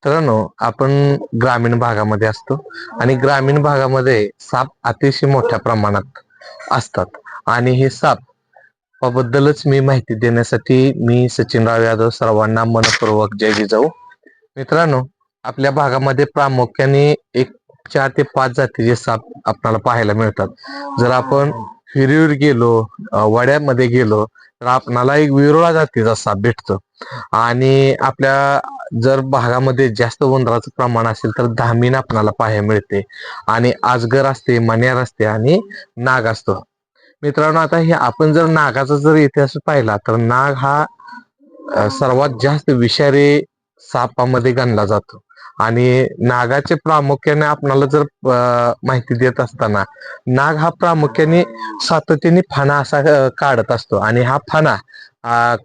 मित्रांनो, आपण ग्रामीण भागामध्ये असतो आणि ग्रामीण भागामध्ये साप अतिशय मोठ्या प्रमाणात असतात. आणि हे साप बद्दलच मी माहिती देण्यासाठी मी सचिनराव यादव सर्वांना मनपूर्वक जय जिजाऊ. मित्रांनो, आपल्या भागामध्ये प्रामुख्याने एक 4 ते 5 जातीचे साप आपल्याला पाहायला मिळतात. जर आपण विहिरीवर गेलो, वड्यामध्ये गेलो, तर आपणाला एक विरोळा जातीचा साप भेटतो. आणि आपल्या जर भागामध्ये जास्त उंदराचं प्रमाण असेल तर धामीन आपणाला पाहायला मिळते. आणि आजगर असते, मण्यार असते आणि नाग असतो. मित्रांनो, आता हे आपण जर नागाचा जर इतिहास पाहिला तर नाग हा सर्वात जास्त विषारी सापामध्ये गणला जातो. आणि नागाचे प्रामुख्याने आपणाला जर माहिती देत असताना, नाग हा प्रामुख्याने सातत्याने फणा असा काढत असतो. आणि हा फणा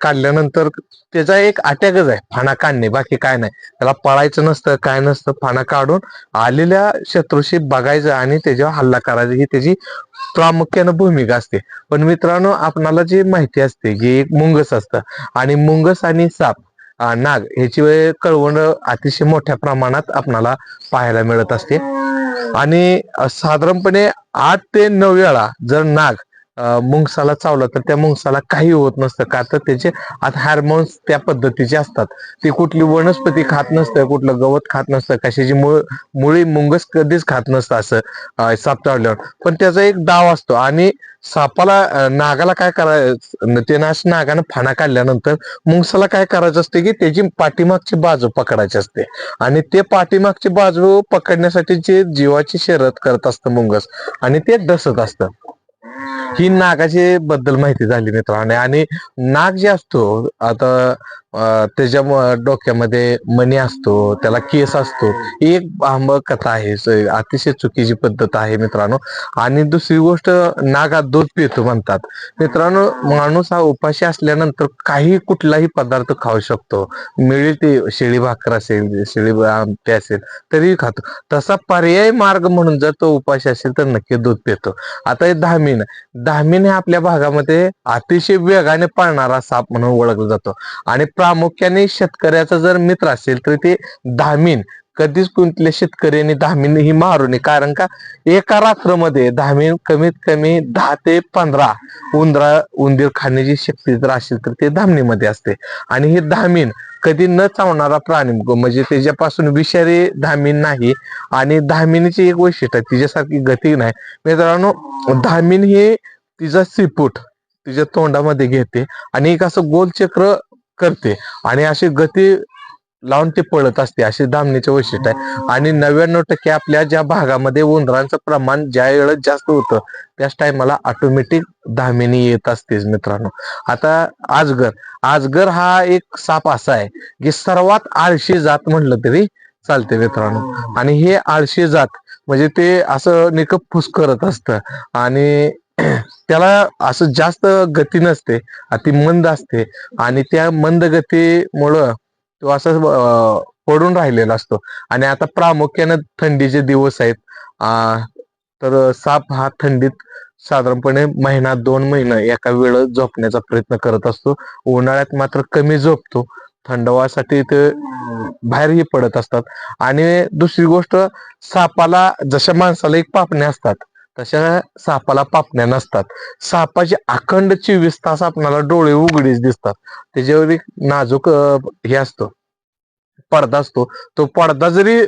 काढल्यानंतर त्याचा एक अटॅकच आहे फणा काढणे, बाकी काय नाही. त्याला पळायचं नसतं, काय नसतं. फणा काढून आलेल्या शत्रूशी बघायचं आणि त्याच्यावर हल्ला करायचा, ही त्याची प्रामुख्यानं भूमिका असते. पण मित्रांनो, आपणाला जी माहिती असते की एक मुंगस असतं आणि मुंगस आणि साप, नाग ह्याची कळवण अतिशय मोठ्या प्रमाणात आपणाला पाहायला मिळत असते. आणि साधारणपणे 8 ते 9 वेळा जर नाग मुंगसाला चावला तर त्या मुंगसाला काही होत नसतं, का तर त्याचे आता हार्मोन्स त्या पद्धतीचे असतात. ते कुठली वनस्पती खात नसतं, कुठलं गवत खात नसतं, कशाची मुळी मुंगस कधीच खात नसतं असं साप चावल्यावर. पण त्याचा एक डाव असतो. आणि सापाला नागाला काय करायचं, त्यानं नागानं फणा काढल्यानंतर मुंगसाला काय करायचं असते की त्याची पाठीमागची बाजू पकडायची असते. आणि ते पाठीमागची बाजू पकडण्यासाठी जे जीवाची शर्यत करत असतं मुंगस, आणि ते डसत असतं. ही नागाची बद्दल माहिती झाली मित्रांनो. आणि नाग जे असतो, आता त्याच्या डोक्यामध्ये मणी असतो, त्याला केस असतो. ही एक भांबक कथा आहे, अतिशय चुकीची पद्धत आहे मित्रांनो. आणि दुसरी गोष्ट, नाग हा दूध पितो म्हणतात. मित्रांनो, माणूस हा उपाशी असल्यानंतर काही कुठलाही पदार्थ खाऊ शकतो. मिळेल ते, शेळी भाकर असेल, शेळी आमटी असेल तरीही खातो. तसा पर्याय मार्ग म्हणून जर तो उपाशी असेल तर नक्की दूध पितो. आता हे धामीन, धामीन हे आपल्या भागामध्ये अतिशय वेगाने पळणारा साप म्हणून ओळखला जातो. आणि प्रामुख्याने शेतकऱ्याचा जर मित्र असेल तर ते धामीन कधीच कुठल्या शेतकऱ्यांनी धामीन ही मारू नये. कारण का, एका रात्रमध्ये धामीन कमीत कमी 10 ते 15 उंदीर खाण्याची शक्ती जर असेल तर ते धामणीमध्ये असते. आणि हे धामीन कधी न चावणारा प्राणी, म्हणजे त्याच्यापासून विषारी धामीन नाही. आणि धामिनीची एक वैशिष्ट्य आहे, तिच्यासारखी गती नाही मित्रांनो. धामीन हे तिचा सिपूट तिच्या तोंडामध्ये घेते आणि एक असं गोलचक्र करते आणि अशी गती लावून ते पळत असते, अशी धामणीचे वैशिष्ट्य आहे. आणि 99% आपल्या ज्या भागामध्ये उंदरांचं प्रमाण ज्या वेळेस जास्त होतं त्याच टायमाला ऑटोमॅटिक धामिनी येत असतेच मित्रांनो. आता आजगर, आजगर हा एक साप असा आहे की सर्वात आळशी जात म्हटलं तरी चालते मित्रांनो. आणि हे आळशी जात म्हणजे ते असं निकप फुस करत असतं. आणि त्याला असं जास्त गती नसते, अति मंद असते. आणि त्या मंद गतीमुळं तो असं पडून राहिलेला असतो. आणि आता प्रामुख्यानं थंडीचे दिवस आहेत, तर साप हा थंडीत साधारणपणे 1-2 महिना एका वेळेस झोपण्याचा प्रयत्न करत असतो. उन्हाळ्यात मात्र कमी झोपतो, थंडावासाठी ते बाहेरही पडत असतात. आणि दुसरी गोष्ट, सापाला जशा माणसाला एक पापण्या असतात तशा सापाला पापण्या नसतात. सापाचे अखंड 24 तास आपल्याला डोळे उघडीच दिसतात. त्याच्यावर एक नाजूक हे असतो, पडदा असतो. तो पडदा जरी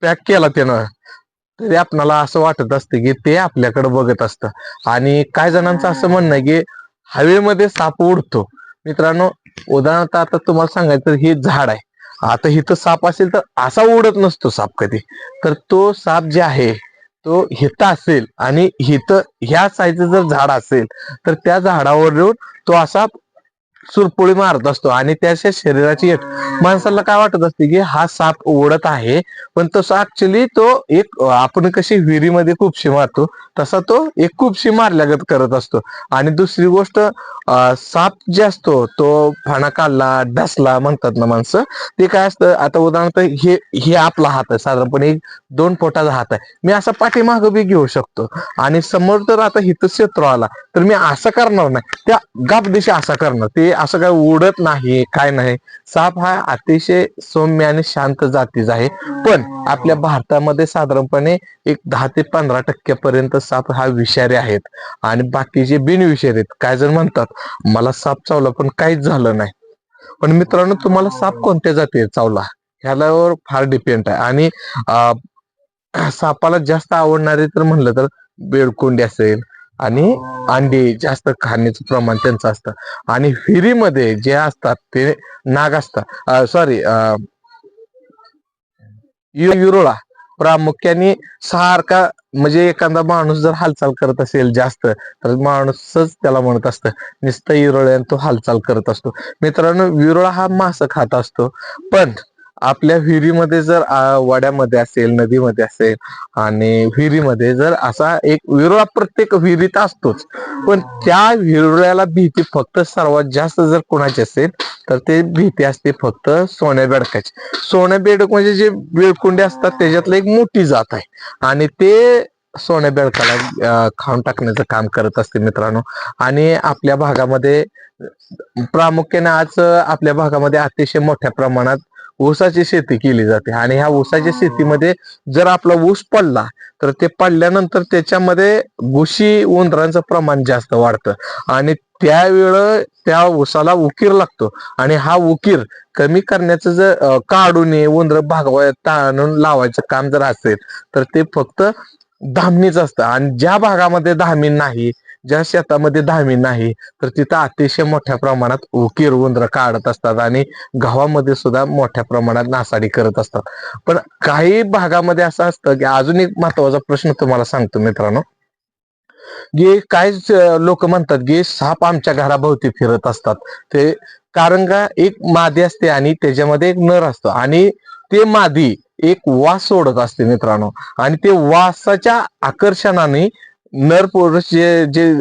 पॅक केला त्यानं तरी आपल्याला असं वाटत असतं की ते आपल्याकडे बघत असतं. आणि काही जणांचं असं म्हणणं आहे की हवेमध्ये साप उडतो. मित्रांनो, उदाहरणार्थ आता तुम्हाला सांगायचं तर हे झाड आहे, आता इथं साप असेल तर असा उडत नसतो साप कधी. तर तो साप जे आहे तो हिथं असेल आणि हिथं ह्या साईजचं जर झाड असेल तर त्या झाडावर तो असा सुरपोळी मारत असतो. आणि त्याच्या शरीराची माणसाला काय वाटत असते की हा साप ओढत आहे, पण तसं ऍक्च्युली तो एक, आपण कशी विहिरीमध्ये कुपशी मारतो तसा तो एक कुपशी मारल्यागत करत असतो. आणि दुसरी गोष्ट, साप जे असतो तो फणा काढला, ढसला म्हणतात ना माणसं, ते काय असतं, आता उदाहरणार्थ हे हे आपला हात आहे, साधारणपणे 2 फुटाचा हात आहे, मी असा पाठीमागं बी घेऊ शकतो. आणि समोर तर आता हिथं शत्रू आला तर मी असं करणार नाही, त्या गाप दिशा असा करणार, ते असं काय उडत नाही, काय नाही. साप हा अतिशय सौम्य आणि शांत जातीचा आहे. पण आपल्या भारतामध्ये साधारणपणे एक 10 ते 15% पर्यंत साप हा विषारी आहेत आणि बाकीचे बिनविषारी आहेत. काय जण म्हणतात मला साप चावला पण काहीच झालं नाही. पण मित्रांनो, तुम्हाला साप कोणत्या जाती चावला ह्यावर फार डिपेंड आहे. आणि सापाला जास्त आवडणारे तर म्हणलं तर बेडकोंडी असेल आणि अंडे जास्त खाण्याचं प्रमाण त्यांचं असतं. आणि विहिरीमध्ये जे असतात ते नाग असतात, सॉरी, युरोळा प्रामुख्याने सारखा, म्हणजे एखादा माणूस जर हालचाल करत असेल जास्त तर माणूसच त्याला म्हणत असतं नुसतं युरोळ्याने तो हालचाल करत असतो. मित्रांनो, विरोळा हा मांस खात असतो. पण आपल्या विहिरीमध्ये जर वड्यामध्ये असेल, नदीमध्ये असेल आणि विहिरीमध्ये जर असा एक विरोळा प्रत्येक विहिरीत असतोच. पण त्या विरोळ्याला भीती फक्त सर्वात जास्त जर कोणाची असेल तर ते भीती असते फक्त सोन्या बेडकाची. सोन्या बेडक म्हणजे जे बेळकुंडे असतात त्याच्यातलं एक मोठी जात आहे आणि ते सोन्या बेडकाला खाऊन टाकण्याचं काम करत असते मित्रांनो. आणि आपल्या भागामध्ये प्रामुख्याने आज आपल्या भागामध्ये अतिशय मोठ्या प्रमाणात ऊसाची शेती केली जाते. आणि ह्या ऊसाच्या शेतीमध्ये जर आपला ऊस पडला तर ते पडल्यानंतर त्याच्यामध्ये घुशी उंदरांचं प्रमाण जास्त वाढतं आणि त्यावेळेस त्या ऊसाला उकीर लागतो. आणि हा उकीर कमी करण्याचं जर काढू नये, उंदर भागवा ताणून लावायचं काम जर असेल तर ते फक्त धामणीच असतं. आणि ज्या भागामध्ये धामीन नाही, ज्या शेतामध्ये धामीन नाही तर तिथं अतिशय मोठ्या प्रमाणात उकीर उंदर काढत असतात आणि गव्हामध्ये सुद्धा मोठ्या प्रमाणात नासाडी करत असतात. पण काही भागामध्ये असं असतं की, अजून एक महत्वाचा प्रश्न तुम्हाला सांगतो मित्रांनो, की काहीच लोक म्हणतात की साप आमच्या घराभोवती फिरत असतात. ते कारण का, एक मादी असते आणि त्याच्यामध्ये एक नर असतो आणि ते मादी एक वास सोडत असते मित्रांनो. आणि ते वासाच्या आकर्षणाने नर पुरुष जे जे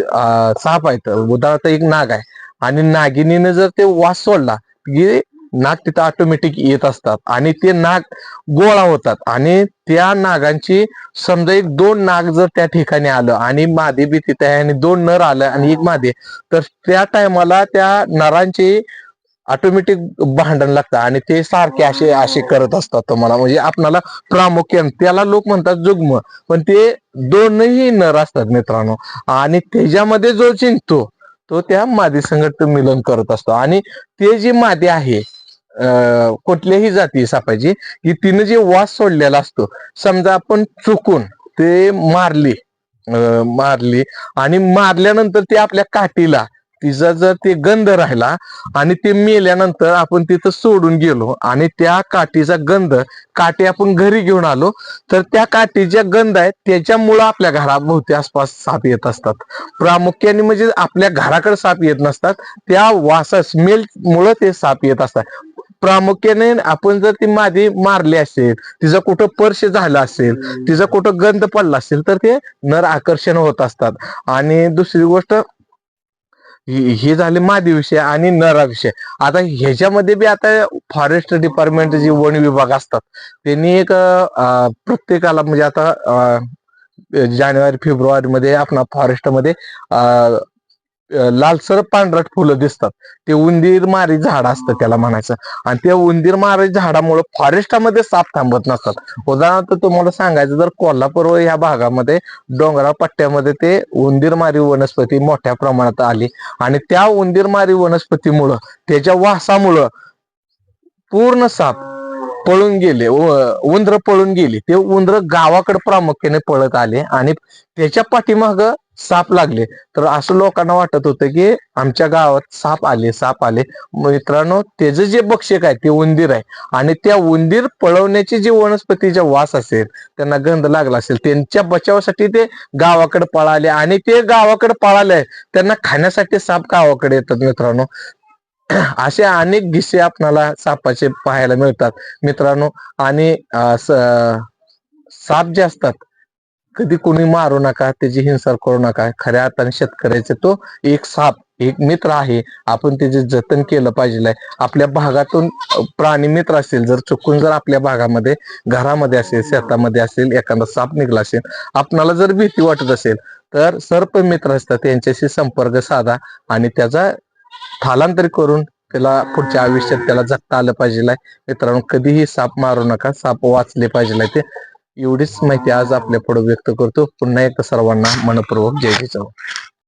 साप आहेत, उदाहरणार्थ एक नाग आहे आणि नागिनीने जर ते वास सोडला की नाग तिथं ऑटोमॅटिक येत असतात आणि ते नाग गोळा होतात. आणि त्या नागांची समजा एक 2 नाग जर त्या ठिकाणी आलं आणि मादी बी तिथे आहे आणि 2 नर आलं आणि एक मादी, तर त्या टायमाला त्या नरांची ऑटोमॅटिक भांडण लागतं आणि ते सारखे असे असे करत असतात. तुम्हाला म्हणजे आपणाला प्रामुख्याने त्याला लोक म्हणतात जुग्म, पण ते 2ही नर असतात मित्रांनो. आणि त्याच्यामध्ये जो जिंकतो तो त्या मादी संगत मिलन करत असतो. आणि ते जी मादी आहे कुठल्याही जाती सापायची, की तिने जे वास सोडलेला असतो, समजा आपण चुकून ते मारली आणि मारल्यानंतर ते आपल्या काठीला तिचा जर ते गंध राहिला आणि ते मेल्यानंतर आपण तिथं सोडून गेलो आणि त्या काठीचा गंध काठी आपण घरी घेऊन आलो तर त्या काठीच्या गंध आहेत त्याच्यामुळं आपल्या घराभोवती आसपास साप येत असतात. प्रामुख्याने म्हणजे आपल्या घराकडे साप येत नसतात, त्या वासा स्मेल मुळे ते साप येत असतात. प्रामुख्याने आपण जर ती मादी मारली असेल, तिचा कुठं स्पर्श झाला असेल, तिचा कुठं गंध पडला असेल तर ते नर आकर्षण होत असतात. आणि दुसरी गोष्ट हे झाले मादी विषय आणि नरा विषय. आता ह्याच्यामध्ये बी आता फॉरेस्ट डिपार्टमेंट जे वन विभाग असतात त्यांनी एक प्रत्येकाला म्हणजे आता जानेवारी फेब्रुवारी मध्ये आपला फॉरेस्टमध्ये लालसर पांढरट फुलं दिसतात, ते उंदीर मारी झाड असतं त्याला म्हणायचं. आणि त्या उंदीर मारी झाडामुळे फॉरेस्टामध्ये साप थांबत नसतात. उदाहरणार्थ तुम्हाला सांगायचं तर कोल्हापूर या भागामध्ये डोंगराळ पट्ट्यामध्ये ते उंदीरमारी वनस्पती मोठ्या प्रमाणात आली आणि त्या उंदीरमारी वनस्पतीमुळं त्याच्या वासामुळं पूर्ण साप पळून गेले, उंदर पळून गेली. ते उंदर गावाकडे प्रामुख्याने पळत आले आणि त्याच्या पाठीमाग साप लागले. तर असं लोकांना वाटत होतं की आमच्या गावात साप आले. मित्रांनो, त्याचं जे भक्षक आहे ते उंदीर आहे आणि त्या उंदीर पळवण्याची जी वनस्पतीचा वास असेल, त्यांना गंध लागला असेल, त्यांच्या बचावासाठी ते गावाकडे पळाले आणि ते गावाकडे पळाले त्यांना खाण्यासाठी साप गावाकडे येतात मित्रांनो. असे अनेक किस्से आपणाला सापाचे पाहायला मिळतात मित्रांनो. आणि साप जे असतात कधी कोणी मारू नका, त्याची हिंसा करू नका. खऱ्या अर्थाने शेतकऱ्याचे तो एक साप एक मित्र आहे, आपण त्याचे जतन केलं पाहिजे. आपल्या भागातून प्राणी मित्र असेल, जर चुकून जर आपल्या भागामध्ये घरामध्ये असेल, शेतामध्ये असेल, एखादा साप निघाला असेल, आपणाला जर भीती वाटत असेल तर सर्प मित्र असतात त्यांच्याशी संपर्क साधा आणि त्याचा स्थलांतर करून त्याला पुढच्या आयुष्यात त्याला जगता आलं पाहिजे. मित्रांनो, कधीही साप मारू नका, साप वाचले पाहिजे. ते एवढीच माहिती आज आपल्या पुढे व्यक्त करतो. पुन्हा एकदा सर्वांना मनपूर्वक जय जिजाऊ.